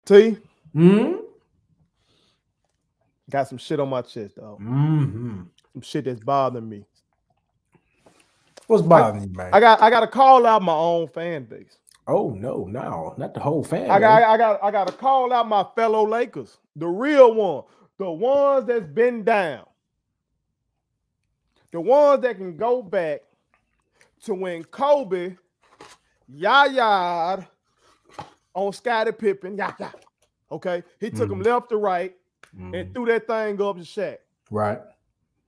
T, Hmm. got some shit on my chest, dog. Hmm. Some shit that's bothering me. What's I, bothering you, man? I got to call out my own fan base. Oh no, not the whole fan I base. got, I got, I got to call out my fellow Lakers, the real one, the ones that's been down, the ones that can go back to when Kobe yah on Scottie Pippen, yah. Okay, he took him left to right and threw that thing up to Shaq. Right.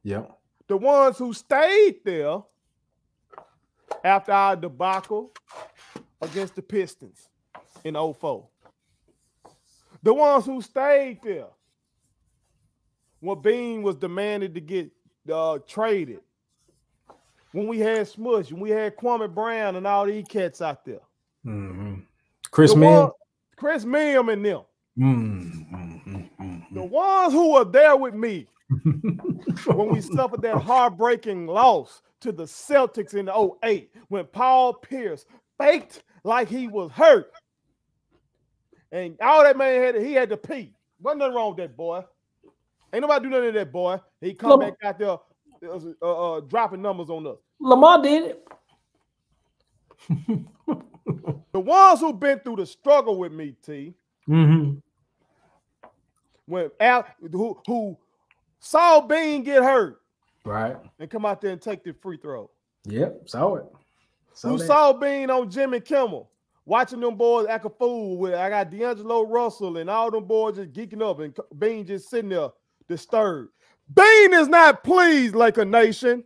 Yep. The ones who stayed there after our debacle against the Pistons in 04. The ones who stayed there when Bean was demanded to get traded. When we had Smush, when we had Kwame Brown and all these cats out there. Chris Mill. Chris Mill and them. Mm-hmm. The ones who were there with me when we suffered that heartbreaking loss to the Celtics in 08 when Paul Pierce faked like he was hurt. And all that man had to pee. Wasn't nothing wrong with that boy. Ain't nobody do nothing to that boy. He come back out there dropping numbers on us. Lamar did it. The ones who been through the struggle with me, T. When who saw Bean get hurt, right, and come out there and take the free throw. Yep, saw it. Saw Bean on Jimmy Kimmel, watching them boys act a fool with. I got D'Angelo Russell and all them boys just geeking up, and Bean just sitting there disturbed. Bean is not pleased, like a nation.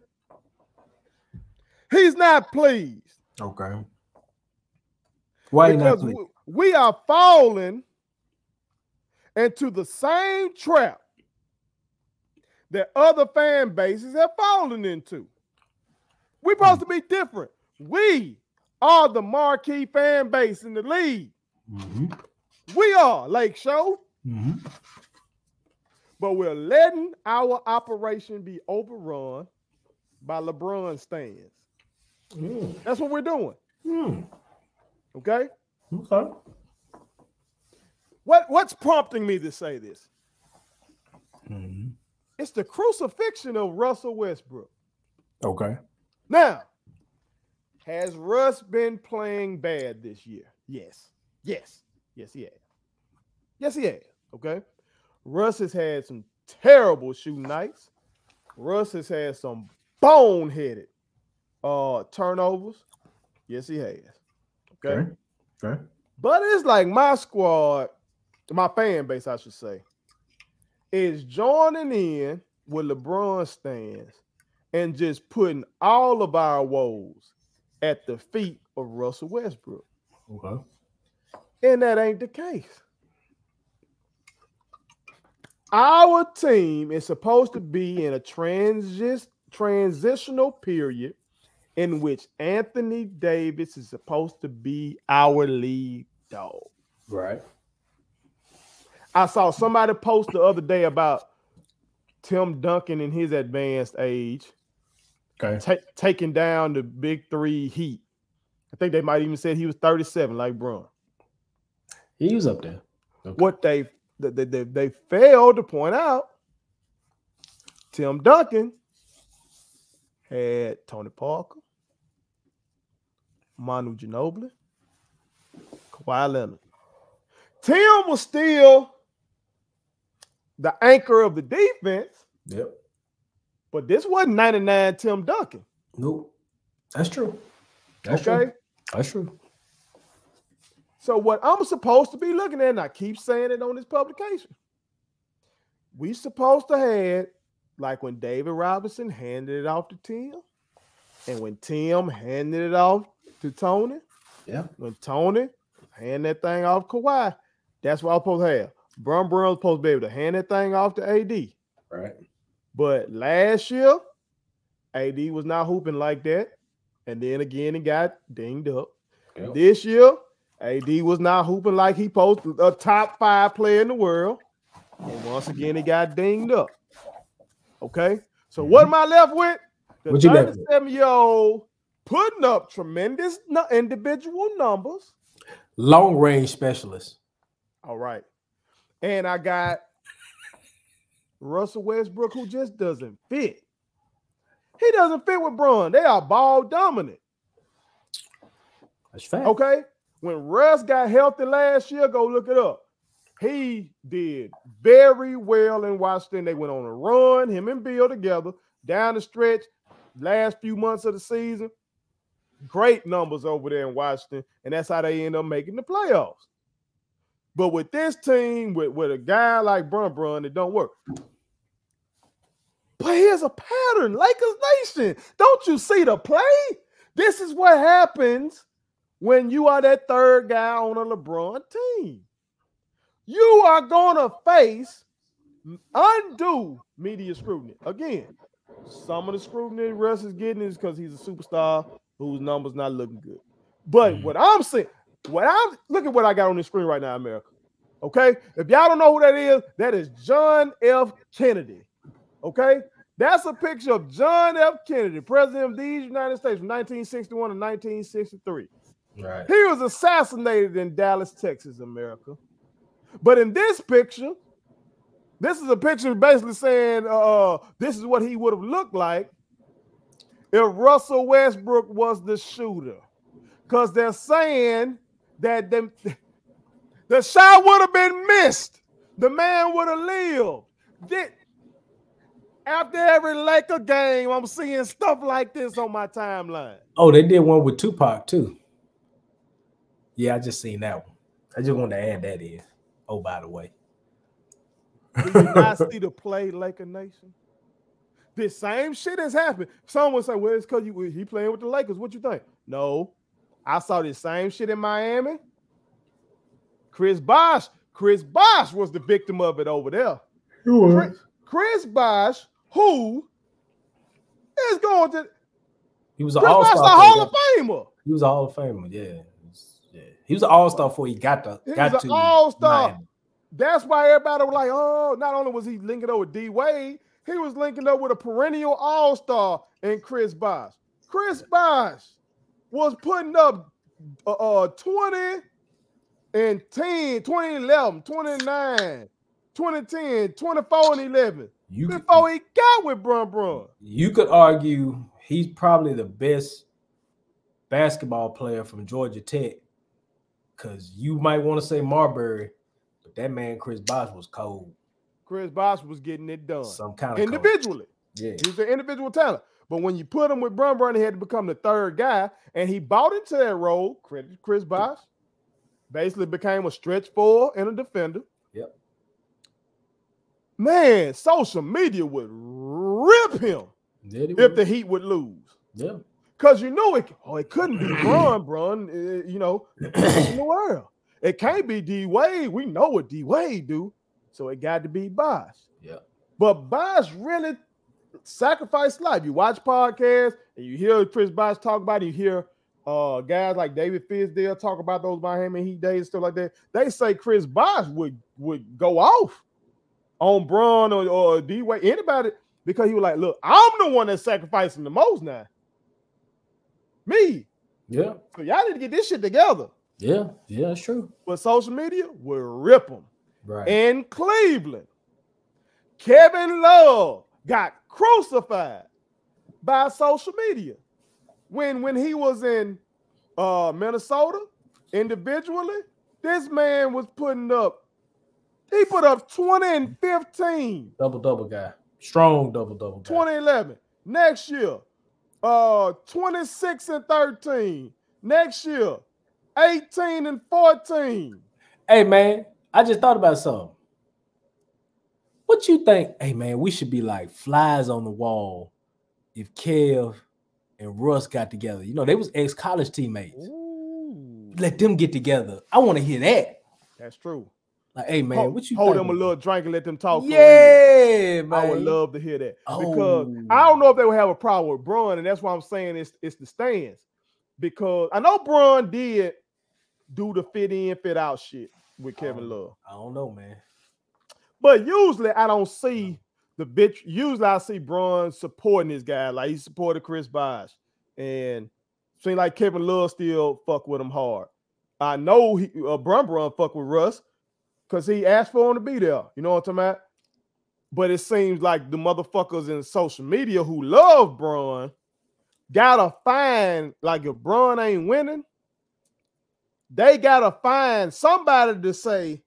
He's not pleased. Okay. Why not pleased? We are falling into the same trap that other fan bases have fallen into. We're supposed to be different. We are the marquee fan base in the league. We are, Lake Show. But we're letting our operation be overrun by LeBron stands. That's what we're doing. Okay? Okay. What's prompting me to say this? It's the crucifixion of Russell Westbrook. Okay. Now, has Russ been playing bad this year? Yes. Yes, he has. Yes, he has. Okay. Russ has had some terrible shooting nights. Russ has had some boneheaded turnovers. Yes, he has. Okay. But it's like my squad, my fan base, I should say, is joining in with LeBron stands and just putting all of our woes at the feet of Russell Westbrook. Okay. And that ain't the case. Our team is supposed to be in a transitional period in which Anthony Davis is supposed to be our lead dog. Right. I saw somebody post the other day about Tim Duncan in his advanced age, taking down the big three Heat. I think they might even said he was 37, like Bron. He was up there. Okay. What they failed to point out, Tim Duncan had Tony Parker, Manu Ginobili, Kawhi Leonard. Tim was still the anchor of the defense. Yep. But this wasn't 99 Tim Duncan. Nope. That's true. That's true. That's true. So what I'm supposed to be looking at, and I keep saying it on this publication, we supposed to have, like when David Robinson handed it off to Tim, and when Tim handed it off to Tony, when Tony handed that thing off to Kawhi, that's what I was supposed to have. Brown was supposed to be able to hand that thing off to AD. Right. But last year, AD was not hooping like that. And then again, he got dinged up. Yep. This year, AD was not hooping like he posted, a top 5 player in the world. And once again, he got dinged up. Okay? So what am I left with? The 37-year-old putting up tremendous individual numbers. Long-range specialist. All right. And I got Russell Westbrook, who just doesn't fit. He doesn't fit with Bron. They are ball dominant. That's fact. Okay? When Russ got healthy last year, go look it up. He did very well in Washington. They went on a run, him and Bill together, down the stretch, last few months of the season. Great numbers over there in Washington, and that's how they end up making the playoffs. But with this team, with a guy like Bron, it don't work. But here's a pattern. Lakers Nation, don't you see the play? This is what happens when you are that third guy on a LeBron team. You are going to face undue media scrutiny. Again, some of the scrutiny Russ is getting is because he's a superstar whose numbers not looking good. But what I'm saying, look at what I got on the screen right now, America. Okay? If y'all don't know who that is John F. Kennedy. Okay? That's a picture of John F. Kennedy, president of these United States from 1961 to 1963. Right. He was assassinated in Dallas, Texas, America. But in this picture, this is a picture basically saying this is what he would have looked like if Russell Westbrook was the shooter. Because they're saying that the shot would have been missed. The man would have lived. After every Laker game, I'm seeing stuff like this on my timeline. Oh, they did one with Tupac, too. Yeah, I just seen that one. I just wanted to add that in. Oh, by the way. Do you not see the play, Laker Nation? This same shit has happened. Someone say, well, it's because he playing with the Lakers. What you think? No. I saw this same shit in Miami. Chris Bosh was the victim of it over there. Chris Bosh, who is going to... He was an all-star. Chris Bosh, a Hall of Famer. He was a Hall of Famer, yeah. He was an all-star before he got to all-star. Miami. That's why everybody was like, oh, not only was he linking up with D-Wade, he was linking up with a perennial all-star in Chris Bosh. Chris Bosh was putting up 20 and 10, 2011, 29, 2010, 24 and 11 before he got with Bron. You could argue he's probably the best basketball player from Georgia Tech, because you might want to say Marbury, but that man Chris Bosh was cold. Chris Bosh was getting it done. Some kind of individually. Cold. Yeah. He was an individual talent. But when you put him with Bron, he had to become the third guy, and he bought into that role. Chris Bosh basically became a stretch four and a defender. Yep. Man, social media would rip him if the Heat would lose. Yeah. Because you know it couldn't be Bron, the best in the world. It can't be D-Wade. We know what D-Wade do. So it got to be Bosh. Yeah. But Bosh really sacrificed life. You watch podcasts and you hear Chris Bosh talk about it. You hear guys like David Fisdale talk about those Miami Heat days and stuff like that. They say Chris Bosh would go off on Bron or D-Wade, anybody, because he was like, look, I'm the one that's sacrificing the most now. Me. Yeah. So y'all need to get this shit together. Yeah, that's true. But social media will rip them. Right. In Cleveland, Kevin Love got crucified by social media. When he was in Minnesota, individually, this man was he put up 20 and 15. Double guy. Strong double guy. 2011. Next year, 26 and 13. Next year, 18 and 14. Hey, man, I just thought about something. What you think? Hey, man, we should be like flies on the wall if Kev and Russ got together. You know, they was ex-college teammates. Ooh. Let them get together. I want to hear that. That's true. Like, hey, man, what you hold think? them a little drink and let them talk. Yeah, man. I would love to hear that. Because I don't know if they would have a problem with Bron, and that's why I'm saying it's the stands. Because I know Bron did do the fit in, fit out shit with Kevin Love. I don't know, man. But usually I don't see the bitch. Usually I see Bron supporting this guy. Like he supported Chris Bosh. And seems like Kevin Love still fuck with him hard. I know Bron fuck with Russ. because he asked for him to be there. You know what I'm talking about? But it seems like the motherfuckers in social media who love Bron gotta find, like, if Bron ain't winning, they gotta find somebody to say,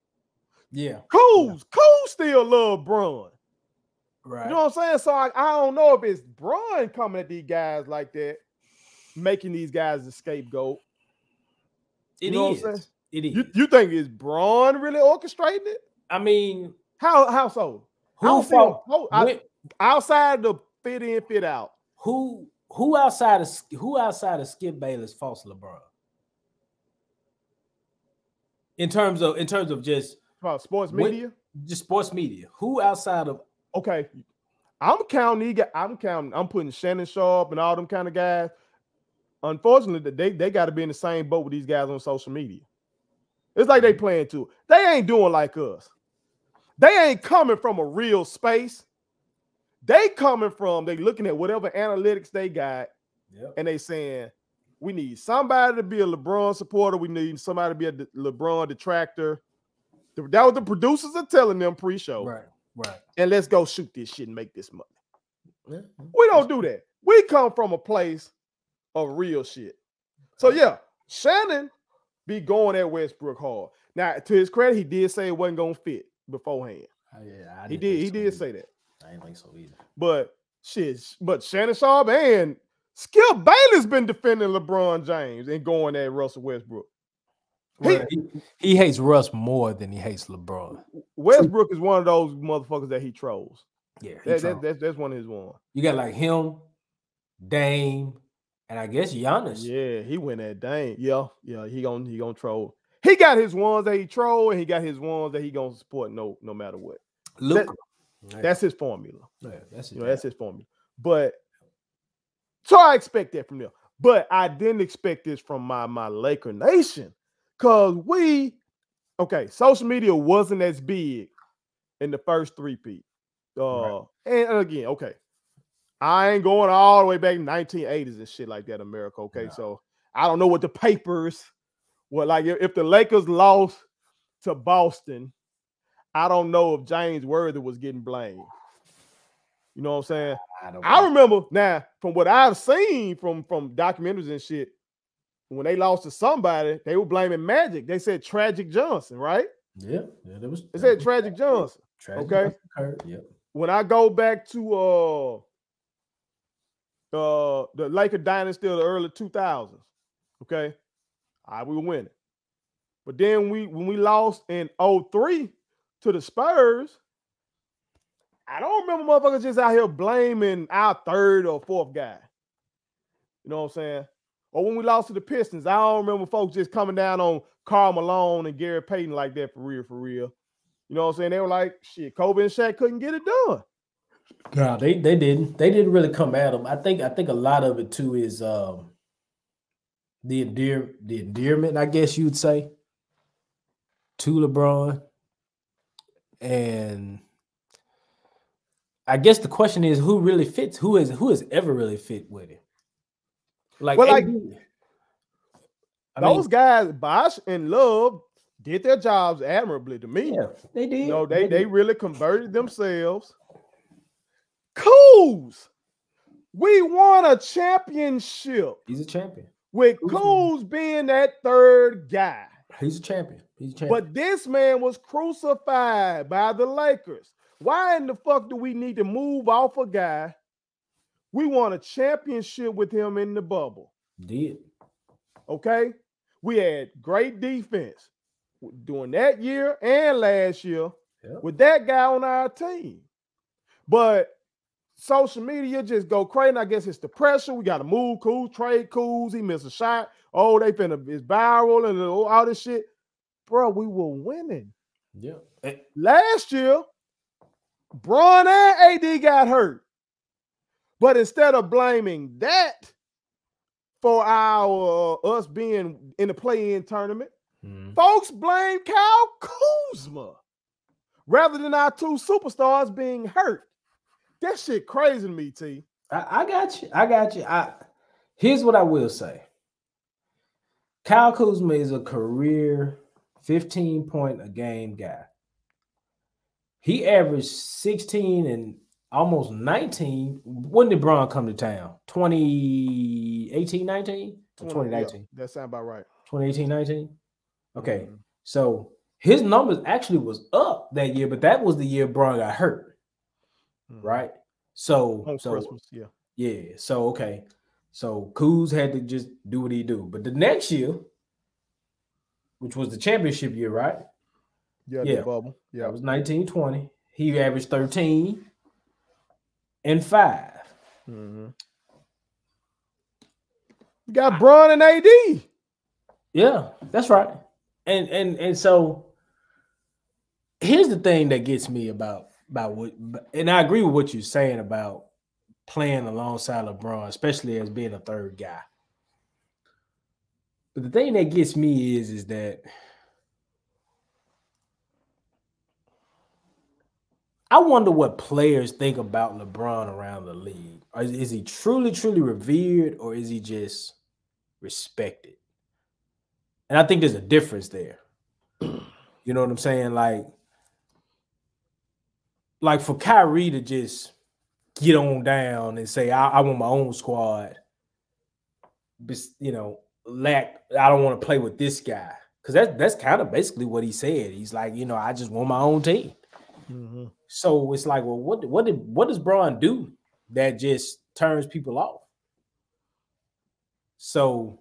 yeah, Coos still love Bron. right. You know what I'm saying? So I don't know if it's Bron coming at these guys like that, making these guys the scapegoat. It you know is. What I'm saying? It is. You think it's Bron really orchestrating it? I mean, how so? Who fought outside the fit in, fit out? Who outside of Skip Bayless fought LeBron? In terms of just sports media? Just sports media. Who outside of okay. I'm putting Shannon Sharp and all them kind of guys. Unfortunately, they got to be in the same boat with these guys on social media. It's like they playing too. They ain't doing like us. They ain't coming from a real space. They looking at whatever analytics they got, and they saying, we need somebody to be a LeBron supporter. We need somebody to be a LeBron detractor. That was the producers are telling them pre-show. Right. And let's go shoot this shit and make this money. We don't do that. We come from a place of real shit. So yeah, Shannon be going at Westbrook hard. Now, to his credit, he did say it wasn't gonna fit beforehand. Yeah, he did say that. I didn't think so either. But Shannon Sharp and Skip Bayless been defending LeBron James and going at Russell Westbrook. Well, he hates Russ more than he hates LeBron. Westbrook is one of those motherfuckers that he trolls. Yeah, that's one of his ones. You got like him, Dame, and I guess Giannis. Yeah, he went at Dame. Yeah, he gonna troll. He got his ones that he troll, and he got his ones that he gonna support no matter what. Luka. That's his formula. Yeah, that's his formula. But so I expect that from them. But I didn't expect this from my Laker Nation. Because social media wasn't as big in the first three-peat. And again, I ain't going all the way back in 1980s and shit like that, America, okay? No. So I don't know what the papers were like. If the Lakers lost to Boston, I don't know if James Worthy was getting blamed. You know what I'm saying? I remember now, from what I've seen from documentaries and shit, when they lost to somebody, they were blaming Magic. They said Tragic Johnson, right? Yeah, they said Tragic Johnson. Okay. Yeah. When I go back to the Laker dynasty of the early 2000s, okay, we were winning. But then when we lost in 2003 to the Spurs, I don't remember motherfuckers just out here blaming our third or fourth guy. You know what I'm saying? Or when we lost to the Pistons, I don't remember folks just coming down on Karl Malone and Gary Payton like that for real. You know what I'm saying? They were like, shit, Kobe and Shaq couldn't get it done. No, they didn't. They didn't really come at them. I think a lot of it too is the endearment, I guess you'd say, to LeBron. And I guess the question is, who really fits? Who has ever really fit with him? Those guys, Bosh and Love, did their jobs admirably to me. Yeah, they did. You know, they really converted themselves. Kuz, we won a championship. He's a champion. With Kuz being that third guy. He's a champion. But this man was crucified by the Lakers. Why in the fuck do we need to move off a guy? We won a championship with him in the bubble. Did. Okay? We had great defense during that year and last year with that guy on our team. But social media just go crazy. I guess it's the pressure. We got to move Kuz, trade Kuz. He missed a shot. Oh, it's viral and all this shit. Bro, we were winning. Yeah. Last year, Bron and AD got hurt. But instead of blaming that for us being in the play-in tournament, folks blame Kyle Kuzma rather than our two superstars being hurt. That shit crazy to me, T. I got you. Here's what I will say. Kyle Kuzma is a career 15-point-a-game guy. He averaged 16 and almost 19. When did Bron come to town? 2018, 19? Or 2019? Yeah, that sounds about right. 2018, 19? Okay. Mm-hmm. So his numbers actually was up that year, but that was the year Bron got hurt. Mm-hmm. Right? So on Christmas, yeah. Yeah. So okay. So Kuz had to just do what he do. But the next year, which was the championship year, right? Yeah, the bubble. Yeah. That was 1920. He averaged 13 and 5. Mm-hmm. You got Bron and AD. Yeah, that's right. And so here's the thing that gets me about what, and I agree with what you're saying about playing alongside LeBron, especially as being a third guy. But the thing that gets me is that I wonder what players think about LeBron around the league. Is he truly, truly revered, or is he just respected? And I think there's a difference there. You know what I'm saying? Like for Kyrie to just get on down and say, I want my own squad. You know, I don't want to play with this guy. Because that's kind of basically what he said. He's like, you know, I just want my own team. Mm-hmm. So it's like, well, what does Bron do that just turns people off? So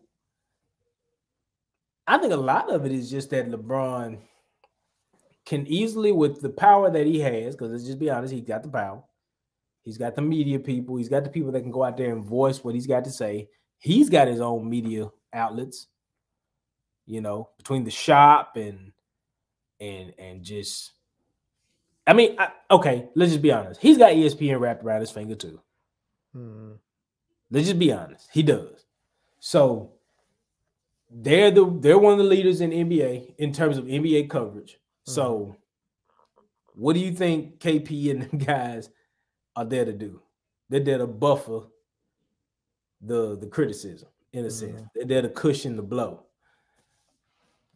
I think a lot of it is just that LeBron can easily, with the power that he has, because let's just be honest, he's got the power. He's got the media people. He's got the people that can go out there and voice what he's got to say. He's got his own media outlets, you know, between the shop and just, I mean, okay, let's just be honest. He's got ESPN wrapped around his finger too. Mm-hmm. Let's just be honest. He does. So they're one of the leaders in NBA in terms of NBA coverage. Mm-hmm. So what do you think KP and the guys are there to do? They're there to buffer the criticism, in a sense. They're there to cushion the blow.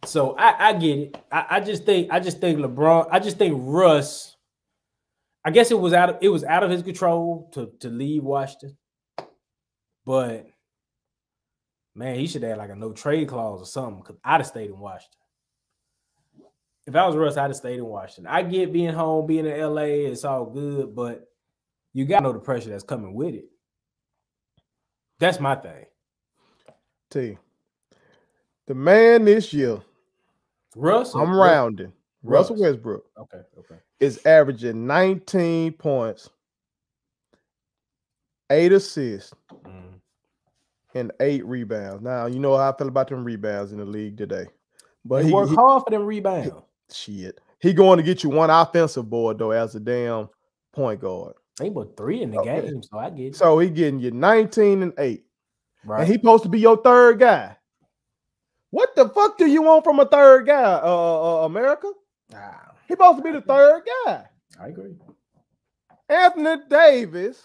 So I get it. I just think LeBron, I just think Russ, I guess it was out of his control to leave Washington. But man, he should have like a no trade clause or something, because I'd have stayed in Washington. If I was Russ, I'd have stayed in Washington. I get being home, being in LA, it's all good, but you got to know the pressure that's coming with it. That's my thing. T. The man this year, Russell. I'm rounding. Russell Westbrook. Okay. Is averaging 19 points, 8 assists, and 8 rebounds. Now, you know how I feel about them rebounds in the league today. But he worked hard for them rebounds. Shit. He going to get you one offensive board, though, as a damn point guard. He put 3 in the game, so I get it. So he getting you 19 and 8. Right. And he supposed to be your third guy. What the fuck do you want from a third guy, America? He supposed to be the third guy. I agree. Anthony Davis,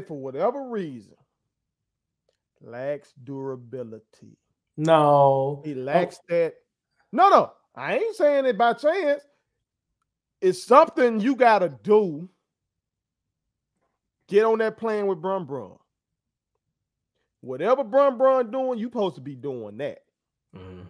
for whatever reason, lacks durability. No. He lacks that. No. I ain't saying it by chance. It's something you got to do. Get on that plane with Bron. Whatever Bron doing, you supposed to be doing that. Mm-hmm.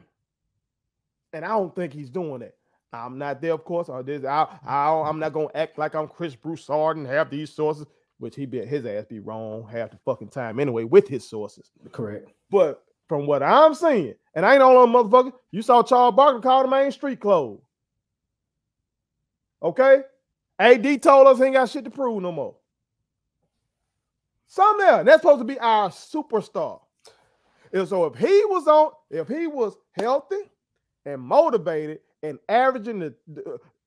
And I don't think he's doing that. I'm not there, of course. I'm not going to act like I'm Chris Broussard and have these sources, which his ass be wrong half the fucking time anyway with his sources. Correct. But from what I'm seeing, and I ain't on no motherfucker, you saw Charles Barkley call the man street clothes. Okay? AD told us he ain't got shit to prove no more. Something else. That's supposed to be our superstar. And so if he was healthy and motivated and averaging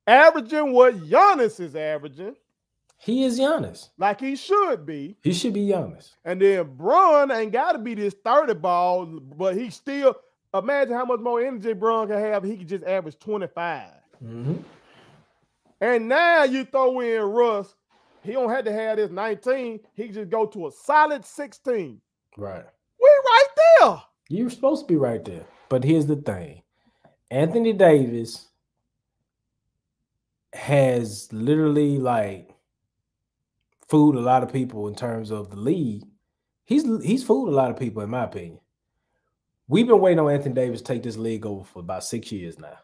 what Giannis is averaging, he is Giannis. Like he should be. He should be Giannis. And then Bron ain't got to be this 30 ball, but he still, imagine how much more energy Bron can have. He could just average 25. Mm-hmm. And now you throw in Russ. He don't have to have this 19. He can just go to a solid 16. Right. We right there. You're supposed to be right there. But here's the thing. Anthony Davis has literally like fooled a lot of people in terms of the league. He's fooled a lot of people, in my opinion. We've been waiting on Anthony Davis to take this league over for about 6 years now,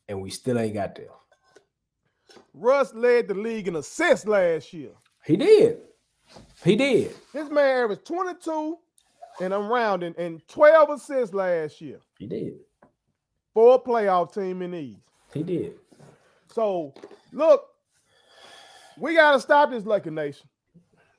and we still ain't got there. Russ led the league in assists last year. He did. He did. This man averaged 22, and I'm rounding, and 12 assists last year. He did. For a playoff team in the East. He did. So, look, we got to stop this Laker Nation.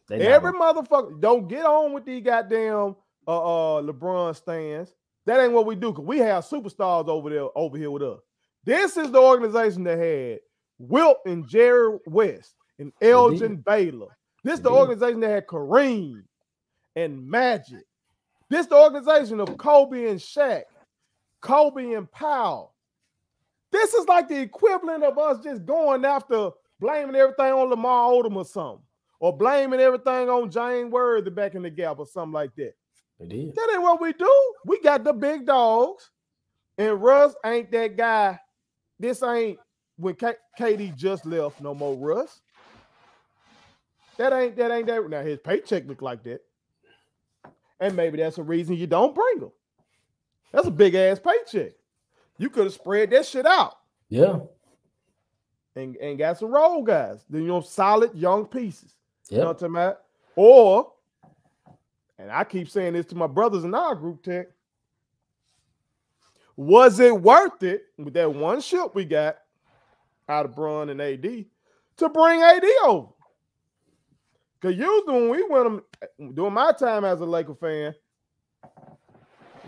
Every motherfucker, don't get on with these goddamn LeBron stands. That ain't what we do, because we have superstars over here with us. This is the organization that had Wilt and Jerry West and Elgin Baylor. This is the organization that had Kareem and Magic. This is the organization of Kobe and Shaq, Kobe and Powell. This is like the equivalent of us just going after blaming everything on Lamar Odom or something, or blaming everything on James Worthy back in the gap or something like that. That ain't what we do. We got the big dogs, and Russ ain't that guy. This ain't when KD just left no more Russ. That ain't that. Now his paycheck look like that, and maybe that's a reason you don't bring him. That's a big ass paycheck. You could have spread that shit out. Yeah. And got some role guys. Then, solid young pieces. Yep. You know what I'm talking about? Or, and I keep saying this to my brothers in our group tech, was it worth it with that one ship we got out of Bron and AD to bring AD over? Because usually when we went them, during my time as a Laker fan,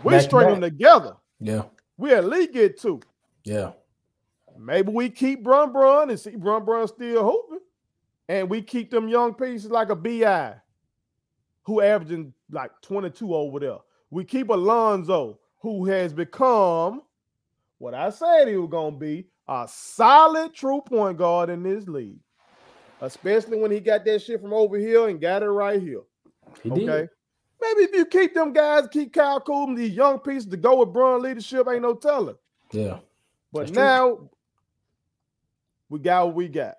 we string them together. Yeah. We at least get two. Yeah. Maybe we keep Bron and see Bron still hooping. And we keep them young pieces like a B.I. who averaging like 22 over there. We keep Alonzo, who has become what I said he was going to be, a solid true point guard in this league. Especially when he got that shit from over here and got it right here. He did. Maybe if you keep them guys, keep Kyle Kuzma, these young pieces to go with Bron leadership, ain't no telling. Yeah. But now we got what we got.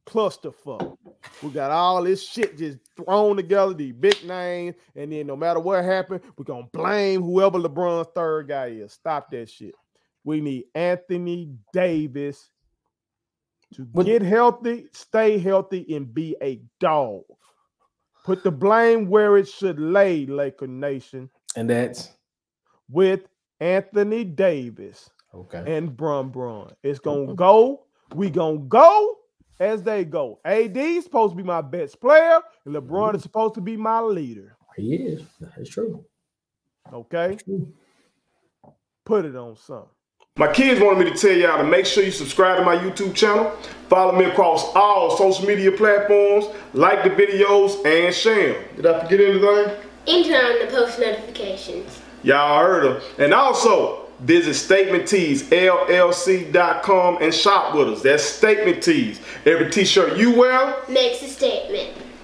Clusterfuck. We got all this shit just thrown together, these big names, and then no matter what happened, we're going to blame whoever LeBron's third guy is. Stop that shit. We need Anthony Davis to get healthy, stay healthy, and be a dog. Put the blame where it should lay, Laker Nation. And that's? With Anthony Davis. Okay. And Bron. It's going to go. We going to go as they go. AD is supposed to be my best player, and LeBron is supposed to be my leader. He is. That's true. Okay? That's true. Put it on something. My kids wanted me to tell y'all to make sure you subscribe to my YouTube channel, follow me across all social media platforms, like the videos, and share them. Did I forget anything? And turn on the post notifications. Y'all heard them. And also, visit Statement Tees, LLC.com, and shop with us. That's Statement Tees. Every t-shirt you wear makes a statement.